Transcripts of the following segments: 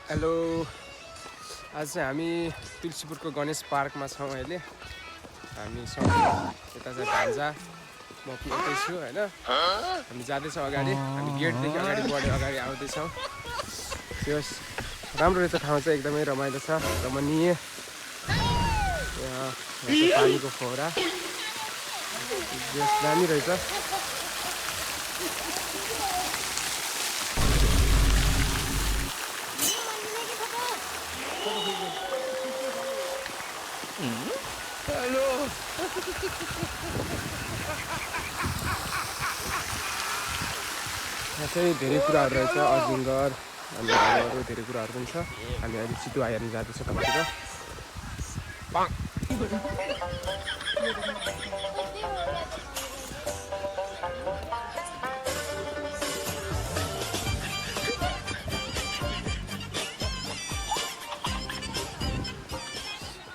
hello आज चाहिँ हामी तुलसीपुरको गणेश पार्कमा छौँ अहिले हामी छौँ यता चाहिँ भान्जा म पनि यतै छु हैन हामी जाँदैछौँ अगाडि हामी गेटदेखि अगाडि बढ्यो अगाडि आउँदैछौँ त्यो राम्रो रहेछ ठाउँ चाहिँ एकदमै रमाइलो छ रमणीय यहाँ पानीको फोहरा दामी रहेछ हेलो यहाँ चाहिँ धेरै कुराहरू रहेछ अजिङ्गर अनि अरू धेरै कुराहरू पनि छ हामी अहिले चितुवा हेर्न जाँदैछौँ तलतिर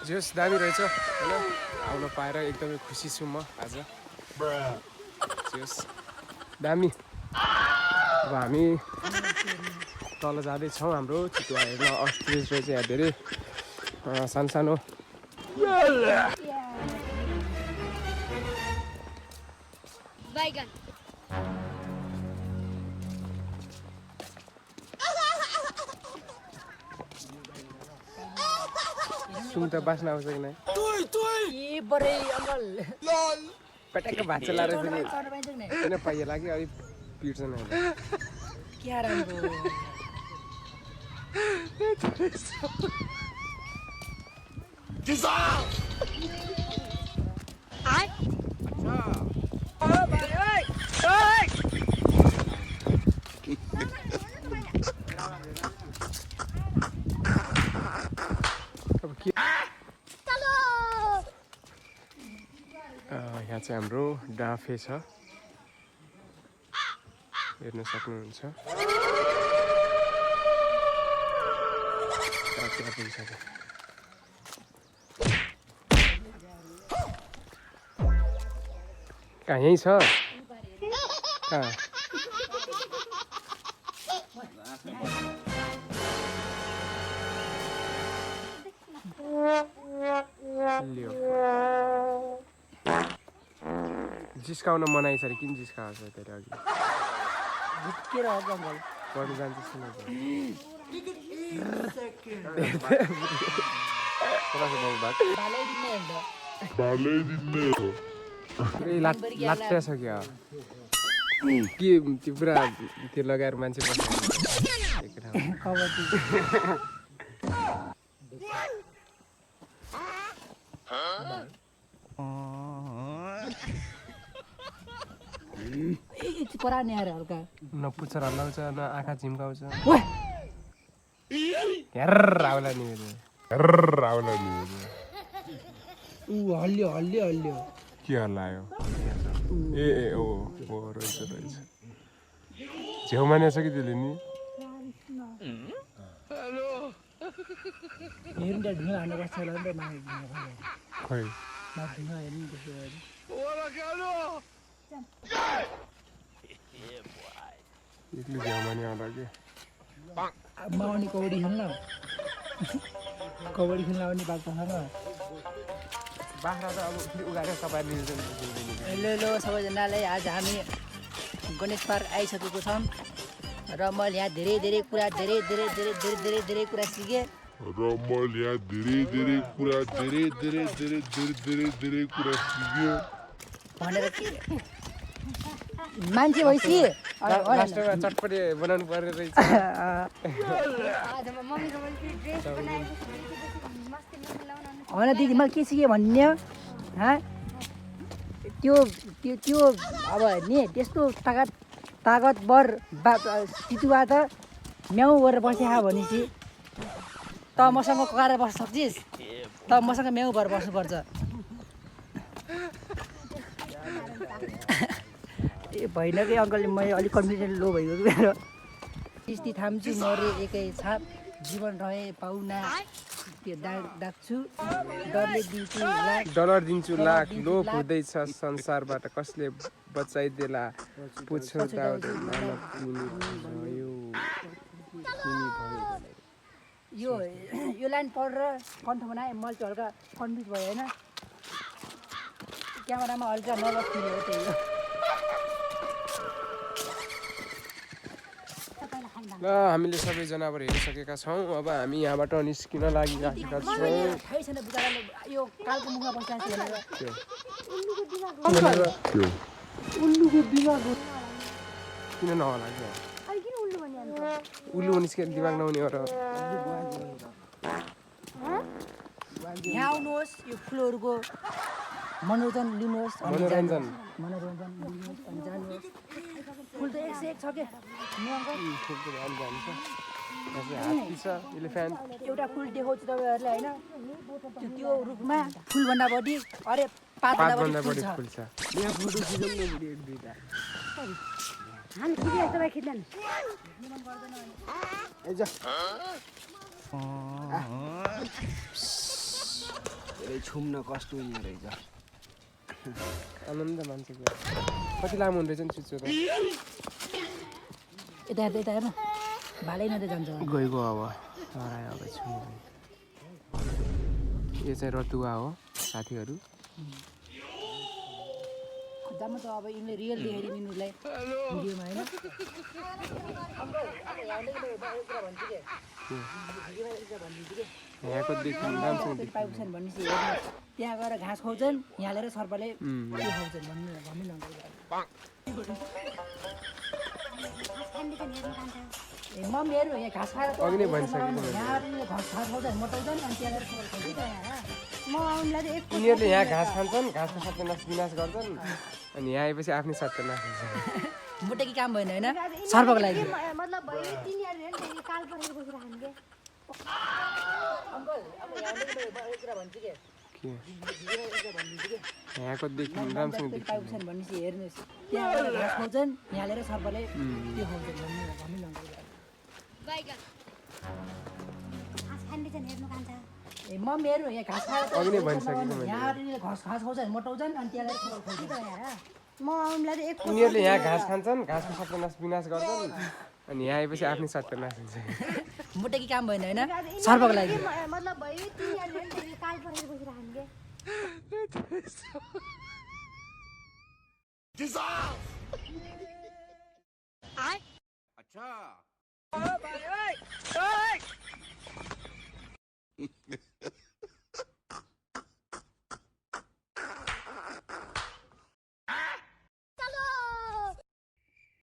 जोस दामी रहेछ हैन आउन पाएर एकदमै खुसी छु म आज जोस दामी अब हामी तल जाँदैछौँ हाम्रो चितुवा हेर्न अस्ट्रिच रहेछ यहाँ धेरै सानो बैगन सुन त बास्न आउँछ कि नै पटक्क भाँच्चा लाएर फेरि किन पाइए लाग्यो अलिक पिट्छन् क्या राम्रो यहाँ चाहिँ हाम्रो डाँफे छ हेर्न सक्नुहुन्छ कहाँ यहीँ छ कहाँ जिस्काउन मनाइ छ अरे किन जिस्काउँछ त्यसले अघि पढ्नु जान्छ लाट्टा छ क्या के त्यो पुरा त्यो लगाएर मान्छे हल्का न पुच्छर हल्लाउँछ न आँखा झिम्काउँछ हल्लियो हल्लियो के हल्लायो ए ओ रहेछ झेउ माने छ कि त्यसले नि खै एक्लै झेउ माने आउँदा के माउने कबड्डी खेल्न आउने बाघसँग बाख्रा त अब फेरि उगाएर तपाईँले हेलो सबैजनालाई आज हामी गणेश पार्क आइसकेको छौँ र मैले यहाँ धेरै कुरा सिकेँ भनेर के मान्छे भइसि चटपटे बनाउनु पर्ने रहेछ होइन दिदी मैले के सिकेँ भन्ने त्यो अब नि त्यस्तो तागतवर चितुवा त म्याउ गरेर बस्या भनेपछि त मसँग ककाएर बस्न सक्छिस् त मसँग म्याउ भएर बस्नुपर्छ ए भएन कि अङ्कलले मैले अलिक कन्फिडेन्ट लो भइगयो कि मेरो किस्ती थाम्छु मरे एकै छाप जीवन रहे पाउना त्यो डाक्छु डलर दिन्छु लाख लोभ हुँदैछ संसारबाट कसले बचाइदेला पुछौ त यो लाइन पढेर कन्ठ बनाएँ मैले चाहिँ हल्का कन्फ्युज भयो होइन क्यामेरामा हल्का नर्भस फिल भयो त्यही हो ल हामीले सबै जनावर हेरिसकेका छौँ अब हामी यहाँबाट निस्किन लागिराखेका छौँ थाहै छैन बिचराले यो कालको मुखमा बसिरहेको उल्लुको दिमाग किन नहोला क्या उल्लु निस्केर दिमाग नहुने हो र यहाँ आउनुहोस् यो फुलहरूको मनोरञ्जन लिनुहोस् अनि मनोरञ्जन मनोरञ्जन लिनुहोस् अनि जानुहोस् फुल त 101 छ के हात्ती छ इलिफेन्ट एउटा फुल देखाउँछु तपाईँहरूलाई होइन त्यो रुखमा फुलभन्दा बढी अरे पातभन्दा बढी फुल छ यहाँ फोटो खिचौँ न बुढी एक दुईटा हामी खिच्दै तपाईँ खिच्दैन धेरै छुम्न कस्तो हुने रहेछ आनन्द मान्छेको कति लामो हुने रहेछ नि चुच्चो त यता हेर्दा यता हेर्न भालै नदै जान्छ गइगयो अब हरायो अब छुम्नु यो चाहिँ रतुवा हो साथीहरू खुट्टामा त अब यिनले रियल देखाइदिनु यिनीहरूलाई भिडियोमा होइन यहाँको देखि राम्रोसँग देखि पाइप छैन भनेपछि हेर्नुहोस् त्यहाँ गएर घाँस खुवाउँछन् यहाँ ल्याएर सर्पले त्यो खुवाउँछन् भन्नु ए म मेरो यहाँ घाँस खाएर अघि नै भनिसकेको यहाँ घाँस खुवाउँछन् मोटाउँछन् अनि त्यहाँ ल्याएर म आउनुलाई त एक उनीहरूले यहाँ घाँस खान्छन् घाँसको सत्यनाश विनाश गर्छन् अनि यहाँ आएपछि आफ्नै सत्यनाश हुन्छ मोटेकी काम भएन होइन सर्पको लागि मतलब भयो तिनीहरूले नि काल परेर बसिरहनु के अङ्कल अब यहाँ कुरा भन्छु के यहाँको देखि राम्रोसँग देखि पाइप छैन भनेपछि हेर्नुहोस् त्यहाँ गएर घाँस खुवाउँछन् यहाँ ल्याएर सर्पले त्यो खुवाउँछन् भन्नु बैगन घाँस खाँदै छन् हेर्नु कान्छ ए म मेरो यहाँ घाँस खाएर अघि नै भनिसकेको मैले यहाँ घाँस खुवाउँछन् मोटाउँछन् अनि त्यहाँ ल्याएर खुवाउँछन् म आउनुलाई त एक उनीहरूले यहाँ घाँस खान्छन् घाँसको सत्यनाश विनाश गर्छन् अनि यहाँ आएपछि आफ्नै सत्यनाश हुन्छ मोटेकी काम भएन होइन सर्पको लागि मतलब भयो तिनीहरूले नि काल परेर बसिरहनु के अच्छा